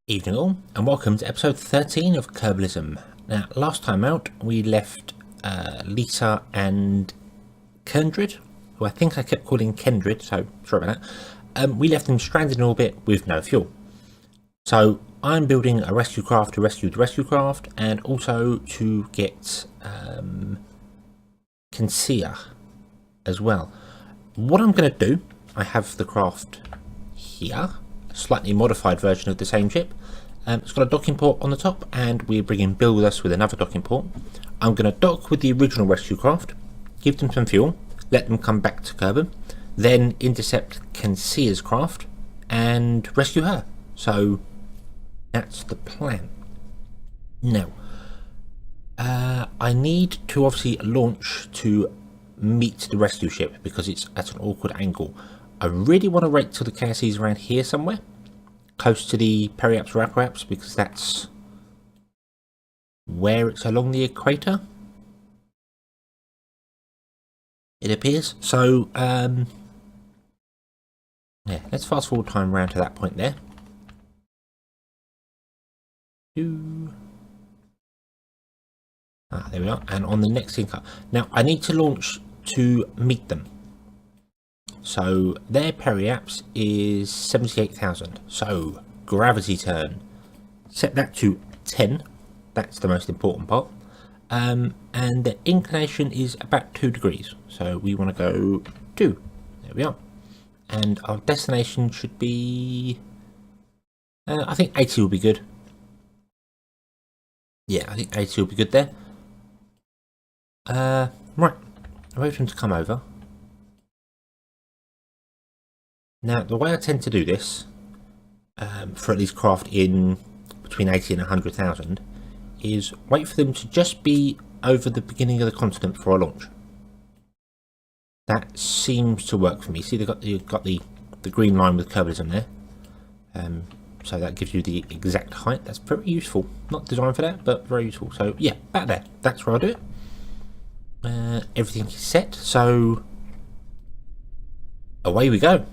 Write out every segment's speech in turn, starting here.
Evening all, and welcome to episode 13 of Kerbalism. Now, last time out, we left Lisa and Kendrid, who I think I kept calling Kendrid, so sorry about that. We left them stranded in orbit with no fuel. So, I'm building a rescue craft to rescue the rescue craft, and also to get Kinsia as well. What I'm going to do, I have the craft here, a slightly modified version of the same ship. It's got a docking port on the top, and we're bringing Bill with us with another docking port. I'm going to dock with the original rescue craft, give them some fuel, let them come back to Kerbal, then intercept Kinsia's craft and rescue her. So that's the plan. Now, I need to obviously launch to meet the rescue ship because it's at an awkward angle. I really want to wait till the KSC is around here somewhere, close to the periaps or aparaps, because that's where it's along the equator, it appears. So yeah, let's fast forward time around to that point there. There we are, and on the next link up. Now I need to launch to meet them. So their periaps is 78,000. So gravity turn, set that to 10. That's the most important part. And the inclination is about 2 degrees. So we want to go 2. There we are. And our destination should be, I think 80 will be good. Yeah, I think 80 will be good there. Right, I'm waiting for them to come over. Now, the way I tend to do this, for at least craft in between 80 and 100,000, is wait for them to just be over the beginning of the continent for a launch. That seems to work for me. See, you've got the green line with Kerbalism there. So that gives you the exact height. That's very useful. Not designed for that, but very useful. So yeah, about there. That's where I'll do it. Everything is set, so away we go.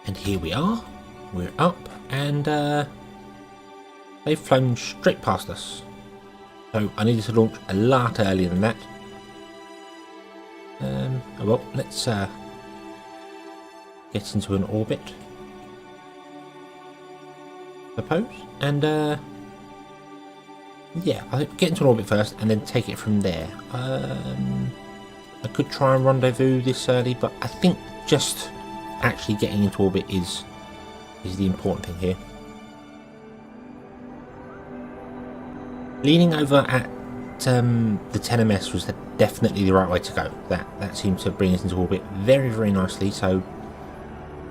And here we are, we're up, and they've flown straight past us. So I needed to launch a lot earlier than that. Well, let's get into an orbit, I suppose, and yeah, I'll get into an orbit first and then take it from there. I could try and rendezvous this early, but I think just actually getting into orbit is the important thing here. Leaning over at the 10ms was definitely the right way to go. That seems to bring us into orbit very, very nicely. So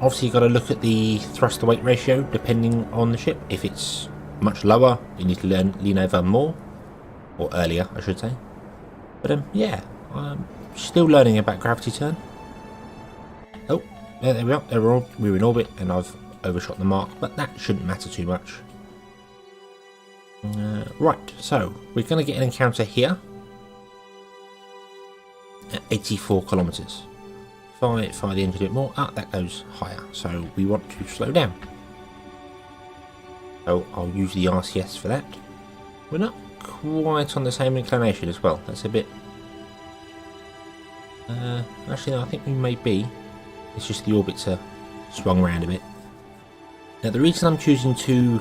obviously you've got to look at the thrust to weight ratio depending on the ship. If it's much lower, you need to lean over more, or earlier I should say. But yeah, I'm still learning about gravity turn. Oh, there we are. We're in orbit, and I've overshot the mark, but that shouldn't matter too much. Right, so we're going to get an encounter here at 84 kilometers. If I fire the engine a bit more, that goes higher. So we want to slow down. So I'll use the RCS for that. We're not quite on the same inclination as well. That's a bit. Actually, no, I think we may be. It's just the orbits are swung around a bit. Now, the reason I'm choosing to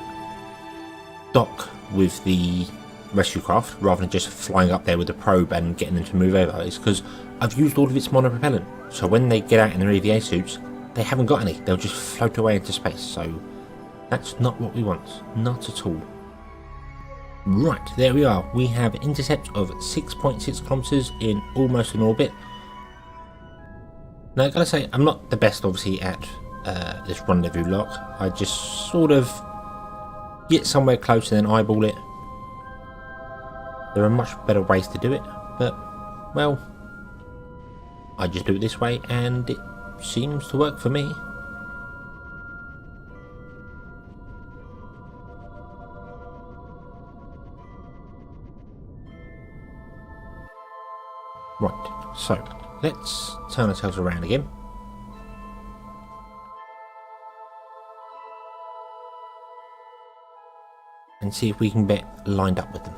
dock with the rescue craft rather than just flying up there with the probe and getting them to move over is because I've used all of its monopropellant. So when they get out in their EVA suits, they haven't got any. They'll just float away into space. So that's not what we want. Not at all. Right, there we are. We have an intercept of 6.6 kilometers in almost an orbit. Now, I gotta say, I'm not the best, obviously, at this rendezvous lock. I just sort of get somewhere close and then eyeball it. There are much better ways to do it, but, well, I just do it this way and it seems to work for me. Right, so let's turn ourselves around again. And see if we can get lined up with them.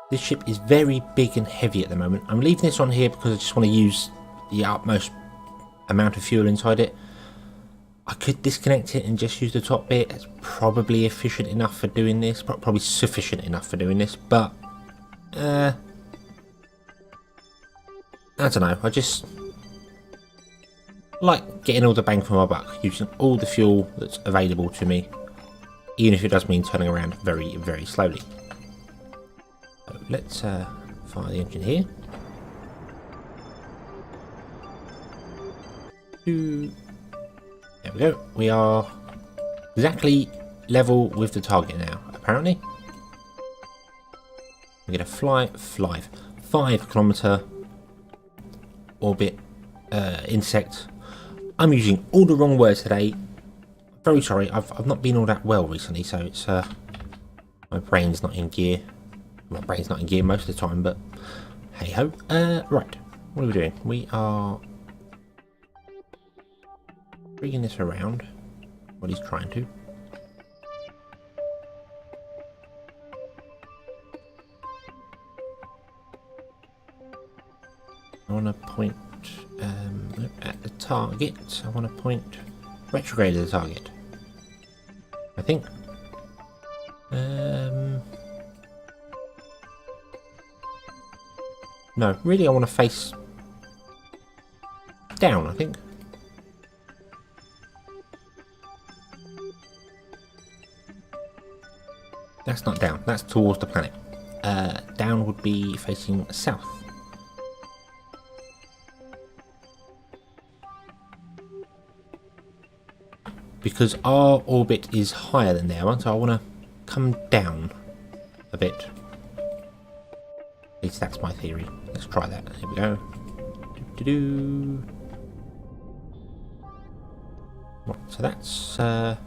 This ship is very big and heavy at the moment. I'm leaving this on here because I just want to use the utmost amount of fuel inside it. I could disconnect it and just use the top bit. It's probably efficient enough for doing this, probably sufficient enough for doing this, but I don't know, I just like getting all the bang for my buck, using all the fuel that's available to me, even if it does mean turning around very, very slowly. So let's fire the engine here. There we go. We are exactly level with the target now, apparently. We're going to fly 5 kilometer orbit insect. I'm using all the wrong words today. Very sorry, I've not been all that well recently, so it's my brain's not in gear. My brain's not in gear most of the time, but hey ho. Right, what are we doing? We are bringing this around. What he's trying to. I want to point at the target. I want to point retrograde at the target, I think. No, really I want to face down, I think. That's not down, that's towards the planet. Down would be facing south. Because our orbit is higher than their one, so I want to come down a bit. At least that's my theory. Let's try that. Here we go. Right, so that's... the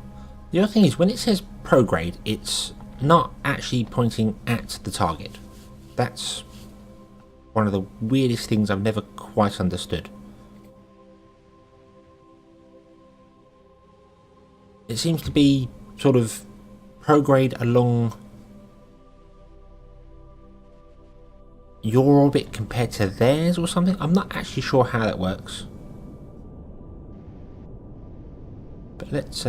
other thing is, when it says prograde, it's not actually pointing at the target. That's one of the weirdest things I've never quite understood. It seems to be sort of prograde along your orbit compared to theirs or something. I'm not actually sure how that works. But let's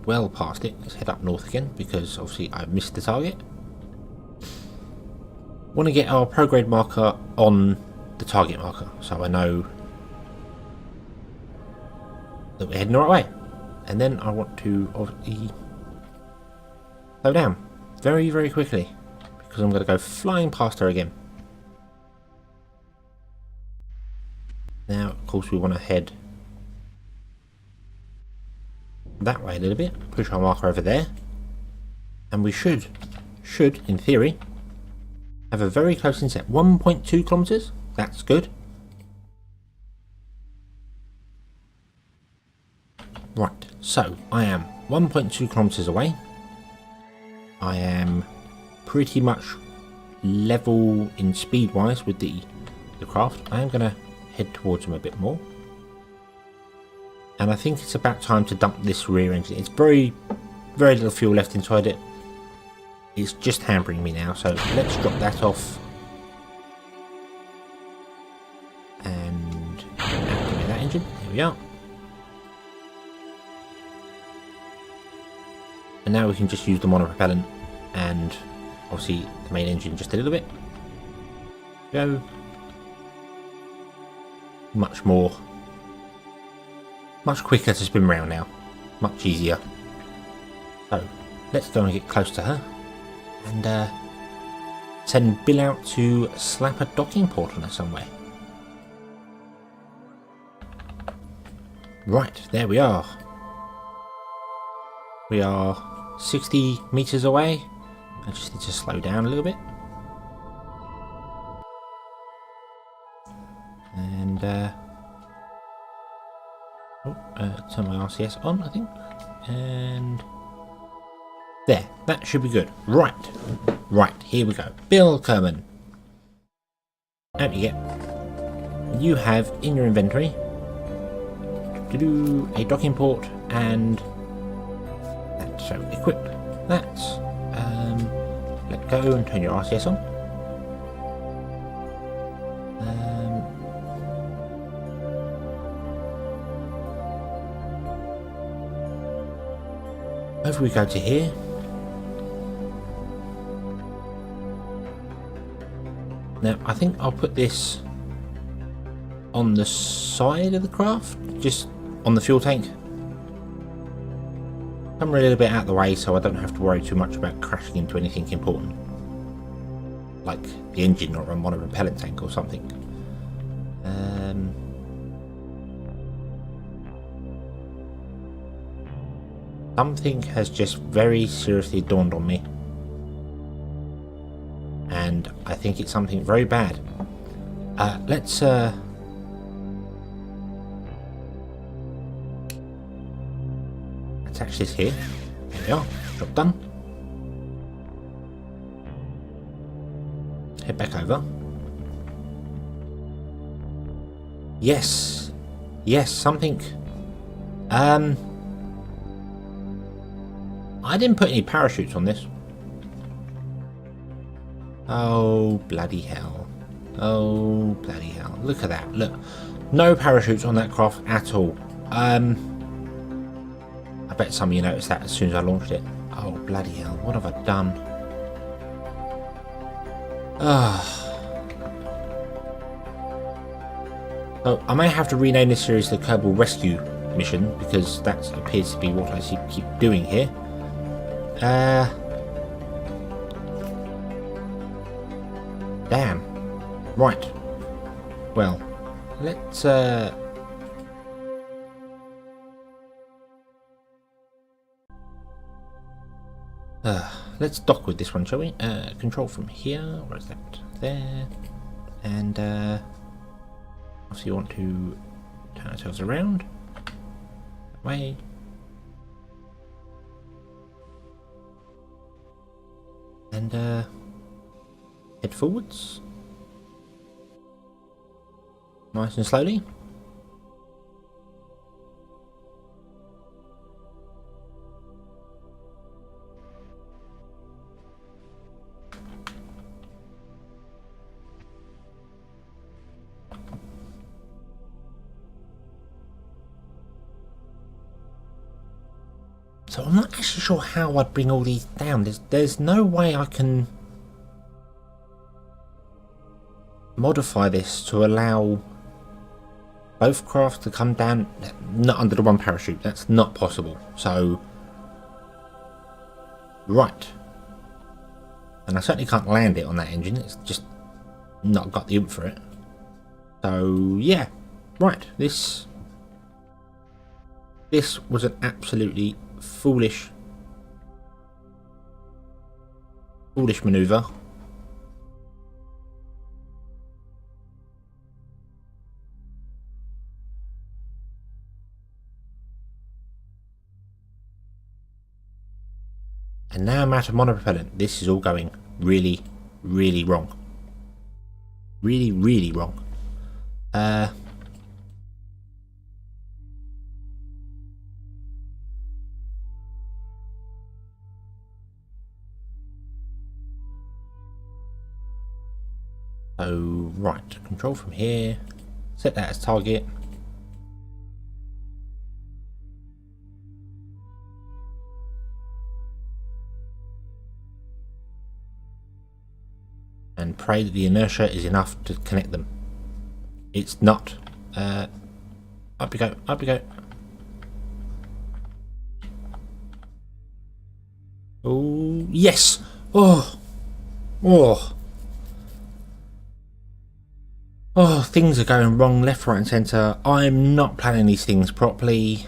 well past it. Let's head up north again because obviously I missed the target. Want to get our prograde marker on the target marker so I know that we're heading the right way. And then I want to obviously slow down very, very quickly because I'm going to go flying past her again. Now, of course, we want to head that way a little bit, push our marker over there, and we should, in theory, have a very close inset. 1.2 kilometers. That's good. Right, so I am 1.2 kilometers away. I am pretty much level in speed wise with the craft. I am going to head towards them a bit more. And I think it's about time to dump this rear engine. It's very, very little fuel left inside it. It's just hampering me now, so let's drop that off and activate that engine. Here we are. And now we can just use the monopropellant and obviously the main engine just a little bit. Go. Much quicker to spin around now. Much easier. So let's go and get close to her. And send Bill out to slap a docking port on us somewhere. Right, there we are. We are 60 meters away. I just need to slow down a little bit. And turn my RCS on, I think. And there, that should be good. Right, here we go. Bill Kerman. Out you get. You have in your inventory to do a docking port and that. So equip that. Let go and turn your RCS on. Over we go to here. Now I think I'll put this on the side of the craft, just on the fuel tank. Come a little bit out of the way so I don't have to worry too much about crashing into anything important, like the engine or a monopropellant tank or something. Something has just very seriously dawned on me, and I think it's something very bad. Let's attach this here. There we are. Job done. Head back over. Yes, something. I didn't put any parachutes on this. Oh bloody hell. Oh bloody hell. Look at that. Look. No parachutes on that craft at all. I bet some of you noticed that as soon as I launched it. Oh bloody hell. What have I done? So I may have to rename this series the Kerbal Rescue Mission, because that appears to be what I keep doing here. Damn. Right. Well, let's let's dock with this one, shall we? Control from here. Where is that? There. And so you want to turn ourselves around. That way. And head forwards. Nice and slowly. So I'm not actually sure how I'd bring all these down. There's no way I can modify this to allow both crafts to come down, not under the one parachute. That's not possible. So, right. And I certainly can't land it on that engine. It's just not got the oomph for it. So, yeah. Right. This was an absolutely foolish maneuver. And now I'm out of monopropellant. This is all going really, really wrong. Really, really wrong. So, right, control from here, set that as target. And pray that the inertia is enough to connect them. It's not. Up you go, up you go. Oh, yes! Oh! Oh, things are going wrong left, right and centre. I'm not planning these things properly.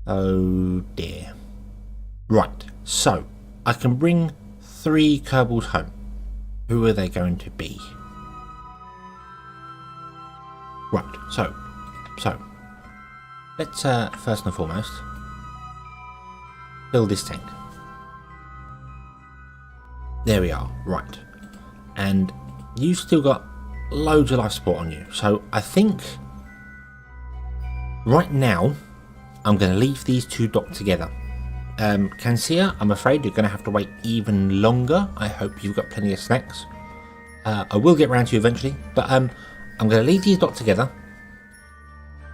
Oh dear. Right, so I can bring 3 Kerbals home. Who are they going to be? Right, so let's first and foremost fill this tank. There we are, right. And you've still got loads of life support on you, so I think right now I'm going to leave these 2 docked together. Cancia, I'm afraid you're going to have to wait even longer. I hope you've got plenty of snacks. I will get around to you eventually, but I'm going to leave these docked together.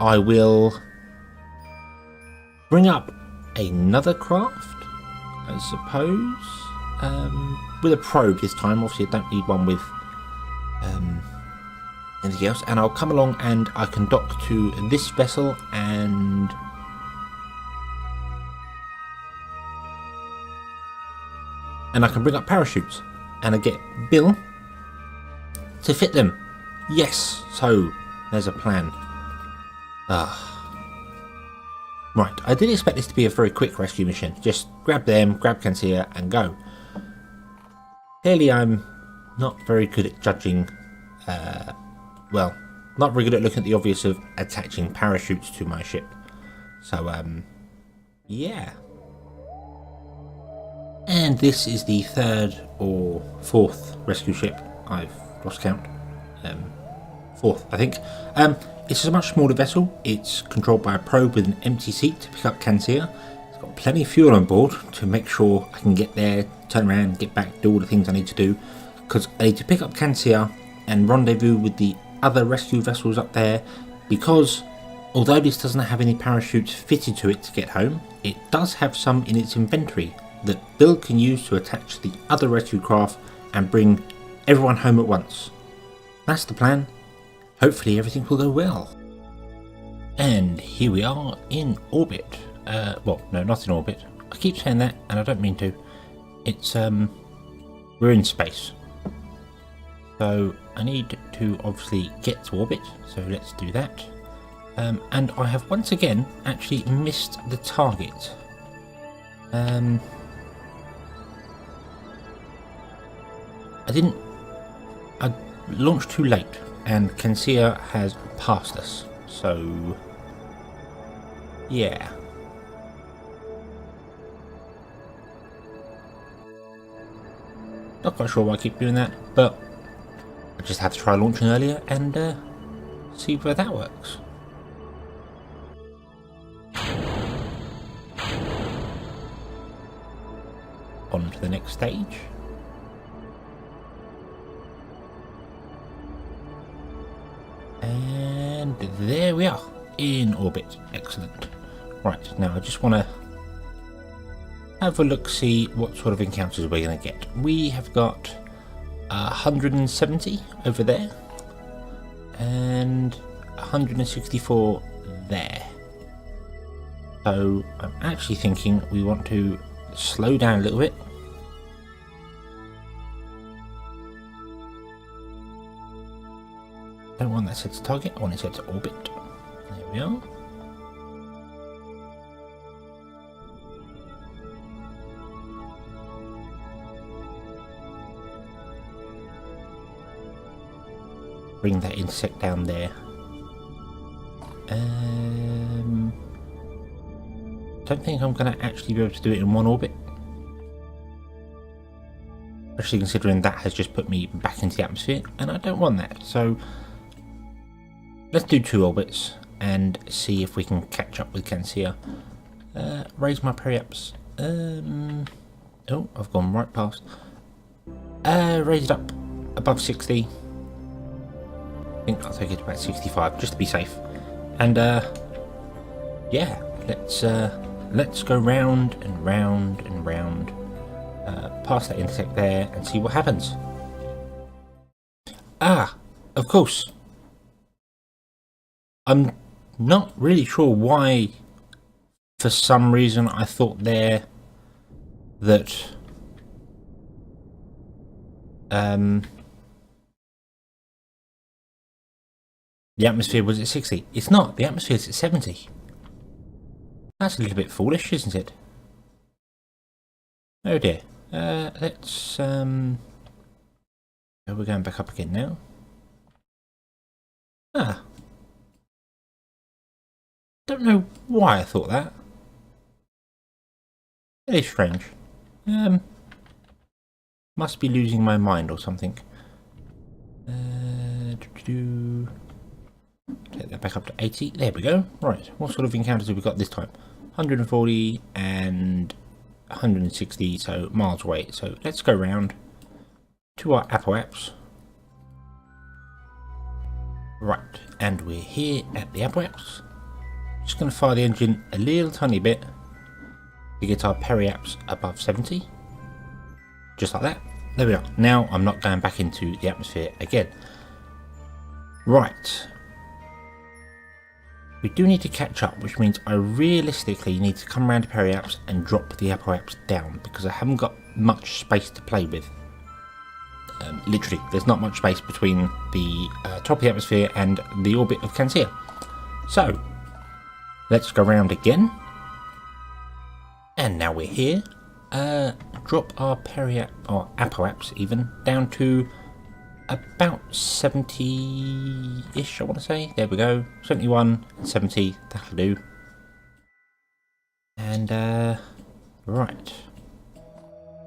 I will bring up another craft, I suppose, with a probe this time. Obviously I don't need one with anything else, and I'll come along and I can dock to this vessel and I can bring up parachutes and I get Bill to fit them. Yes, so there's a plan. Right, I did expect this to be a very quick rescue mission. Just grab them, grab Cancia and go. Clearly I'm not very good at judging, well, not very good at looking at the obvious of attaching parachutes to my ship. So, yeah. And this is the 3rd or 4th rescue ship. I've lost count. 4th, I think. It's a much smaller vessel. It's controlled by a probe with an empty seat to pick up Cancia. It's got plenty of fuel on board to make sure I can get there, turn around, get back, do all the things I need to do. Because I need to pick up Cancia and rendezvous with the other rescue vessels up there. Because although this doesn't have any parachutes fitted to it to get home, it does have some in its inventory that Bill can use to attach to the other rescue craft and bring everyone home at once. That's the plan. Hopefully everything will go well. And here we are in orbit. Well, no, not in orbit. I keep saying that and I don't mean to. It's, we're in space. So I need to obviously get to orbit, so let's do that. And I have once again actually missed the target. I launched too late and Cancia has passed us, so yeah. Not quite sure why I keep doing that, but I just had to try launching earlier and see where that works. On to the next stage. And there we are, in orbit. Excellent. Right, now I just want to have a look, see what sort of encounters we're going to get. We have got 170 over there, and 164 there. So I'm actually thinking we want to slow down a little bit. Don't want that set to target, I want it set to orbit. There we are. Bring that insect down there. Don't think I'm going to actually be able to do it in one orbit. Especially considering that has just put me back into the atmosphere, and I don't want that. So let's do 2 orbits and see if we can catch up with Cancia. Raise my periaps. Oh, I've gone right past. Raise it up above 60. I think I'll take it to about 65 just to be safe. And yeah, let's go round and round and round past that insect there and see what happens. Ah, of course. I'm not really sure why, for some reason I thought there that The atmosphere was at 60. It's not. The atmosphere's at 70. That's a little bit foolish, isn't it? Oh dear. Let's oh, we're going back up again now. Ah. Don't know why I thought that. It is strange. Must be losing my mind or something. Take that back up to 80. There we go. Right. What sort of encounters have we got this time? 140 and 160, so miles away. So let's go round to our apoaps. Right, and we're here at the apoaps. Just going to fire the engine a little tiny bit to get our periaps above 70. Just like that. There we are. Now I'm not going back into the atmosphere again. Right. We do need to catch up, which means I realistically need to come around to periaps and drop the apoaps down because I haven't got much space to play with. Literally, there's not much space between the top of the atmosphere and the orbit of Cancia. So, let's go around again. And now we're here. Drop our apoaps even down to about 70-ish, I want to say. There we go. 71 and 70, that'll do. And, right.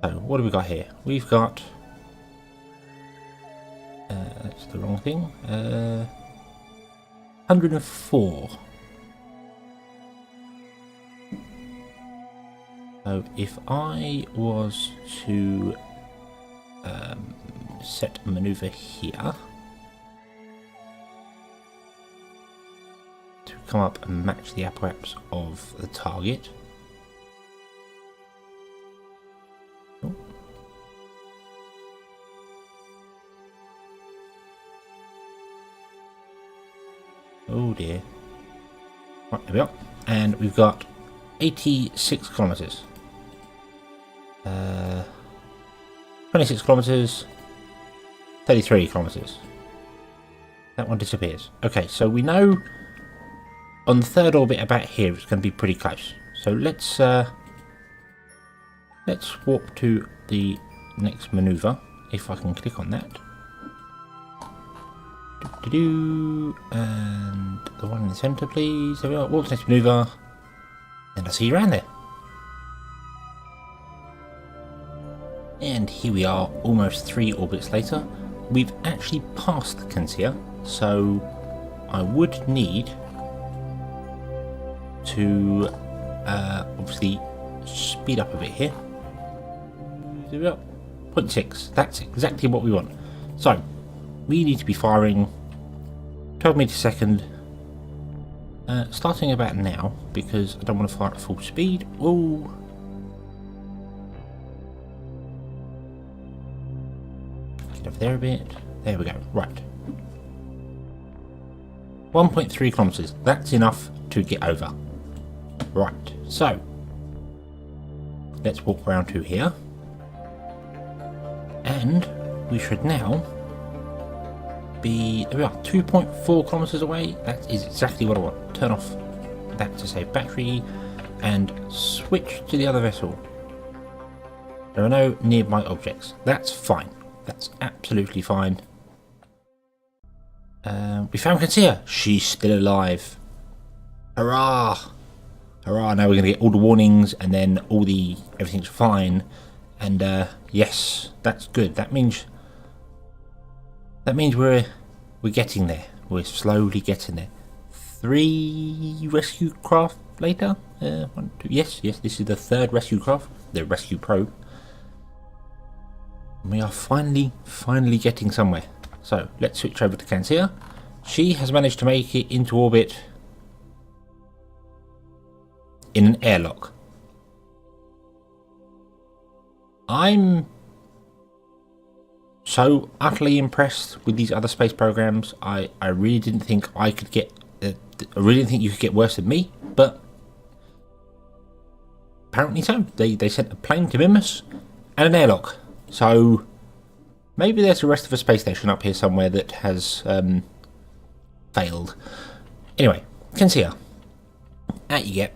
So, what do we got here? We've got... that's the wrong thing. 104. So if I was to set a maneuver here to come up and match the apoaps of the target. Oh dear. Right, there we are. And we've got 86 kilometers. 26 kilometers. 33 kilometers. That one disappears. Okay, so we know on the third orbit about here it's going to be pretty close. So let's warp to the next maneuver if I can click on that. And the one in the centre, please. There we are. Warp to next maneuver. And I'll see you around there. And here we are, almost 3 orbits later. We've actually passed Cancia, so I would need to obviously speed up a bit here. There we go. 0.6. That's exactly what we want. So we need to be firing 12 meters a second, starting about now because I don't want to fire at full speed. Oh. Get over there a bit. There we go. Right. 1.3 kilometers. That's enough to get over. Right. So let's walk around to here. And we should now be, there we are, 2.4 kilometers away. That is exactly what I want. Turn off that to save battery and switch to the other vessel. There are no nearby objects. That's fine. That's absolutely fine. We found Cancia. She's still alive. Hurrah! Hurrah! Now we're going to get all the warnings and then everything's fine. And yes, that's good. That means we're getting there. We're slowly getting there. 3 rescue craft later. 1, 2. Yes, this is the 3rd rescue craft, the rescue probe. And we are finally getting somewhere. So let's switch over to Cancia. She has managed to make it into orbit in an airlock. I'm so utterly impressed with these other space programs. I really didn't think I could get. I really didn't think you could get worse than me, but apparently so. They sent a plane to Mimas and an airlock. So maybe there's the rest of a space station up here somewhere that has failed. Anyway, conceal. Out you get.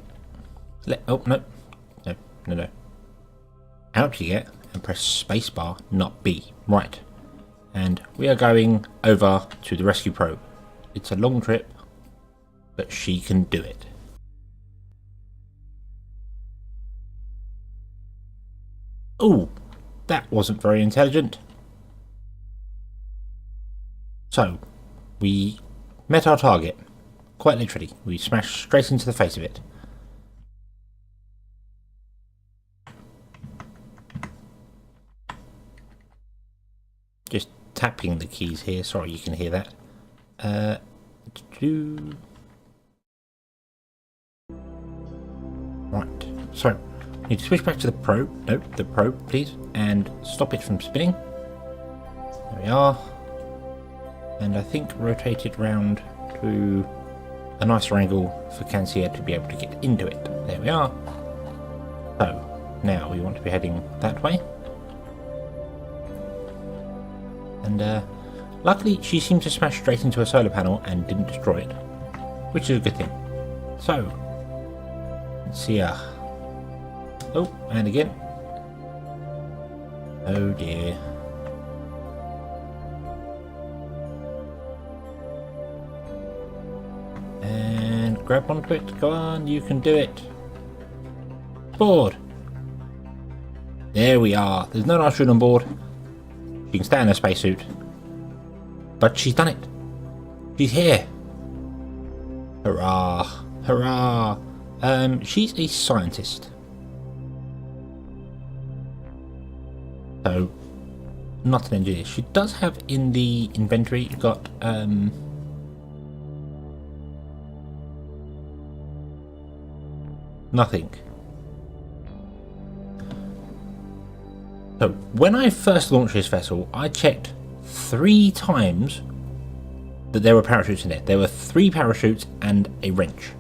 Oh, no. No, no, no. Out you get, and press spacebar, not B. Right. And we are going over to the rescue probe. It's a long trip, but she can do it. Oh, that wasn't very intelligent. So, we met our target. Quite literally. We smashed straight into the face of it. Just tapping the keys here. Sorry, you can hear that. Right. So, need to switch back to the probe. No, the probe, please. And stop it from spinning. There we are. And I think rotate it round to a nicer angle for Cancia to be able to get into it. There we are. So, now we want to be heading that way. And luckily she seemed to smash straight into a solar panel and didn't destroy it, which is a good thing. So, let's see. Oh, and again. Oh dear. And grab onto it. Go on, you can do it. Board. There we are. There's no astronaut on board. She can stay in her spacesuit. But she's done it. She's here. Hurrah. Hurrah. She's a scientist. So, not an engineer. She does have in the inventory, got, nothing. So, when I first launched this vessel, I checked 3 times that there were parachutes in there. There were 3 parachutes and a wrench.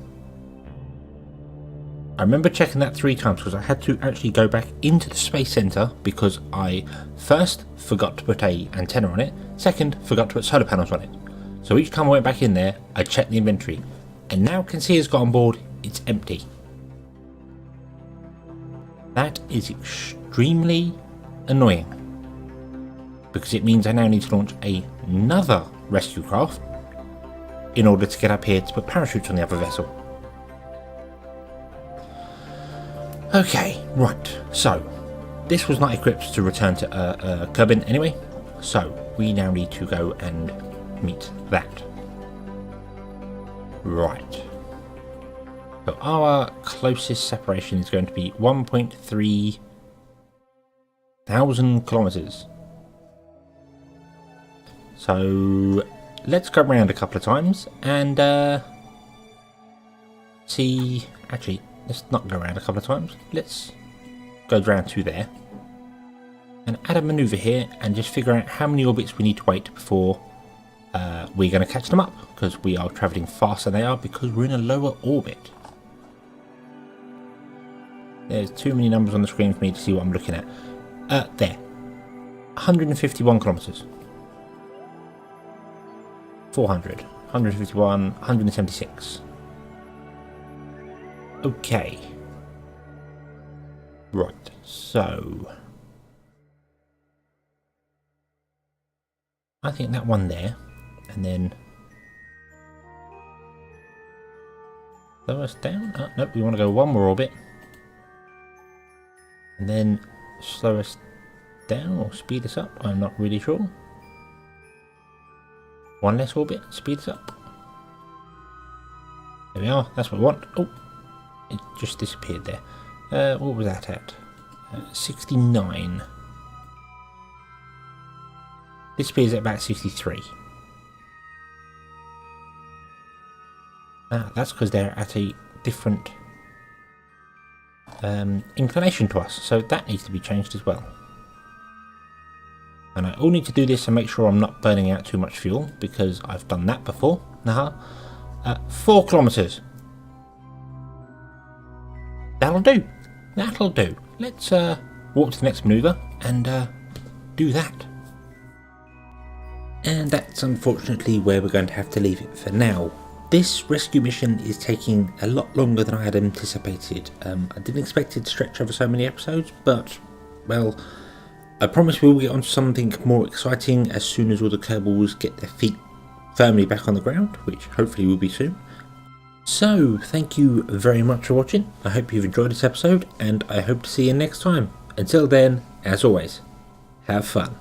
I remember checking that 3 times because I had to actually go back into the Space Center because I first forgot to put an antenna on it, second forgot to put solar panels on it. So each time I went back in there, I checked the inventory. And now Cancia's got on board, it's empty. That is extremely annoying, because it means I now need to launch another rescue craft in order to get up here to put parachutes on the other vessel. Okay, right, so this was not equipped to return to Kerbin anyway, so we now need to go and meet that. Right. So our closest separation is going to be 1.3 thousand kilometers. So let's go around a couple of times and see. Actually, let's not go around a couple of times. Let's go round to there and add a maneuver here and just figure out how many orbits we need to wait before we're going to catch them up, because we are travelling faster than they are because we're in a lower orbit. There's too many numbers on the screen for me to see what I'm looking at. There. 151 kilometers. 400. 151. 176. Okay. Right, so I think that one there, and then slow us down. Oh, nope, we want to go one more orbit. And then slow us down or speed us up, I'm not really sure. One less orbit, speed us up. There we are, that's what we want. Oh, it just disappeared there. What was that at? 69. Disappears at about 63. Ah, that's because they're at a different inclination to us, so that needs to be changed as well. And I all need to do this and make sure I'm not burning out too much fuel, because I've done that before. 4 kilometers. That'll do. That'll do. Let's walk to the next maneuver and do that. And that's unfortunately where we're going to have to leave it for now. This rescue mission is taking a lot longer than I had anticipated. I didn't expect it to stretch over so many episodes, but, well, I promise we will get on to something more exciting as soon as all the Kerbals get their feet firmly back on the ground, which hopefully will be soon. So, thank you very much for watching. I hope you've enjoyed this episode, and I hope to see you next time. Until then, as always, have fun.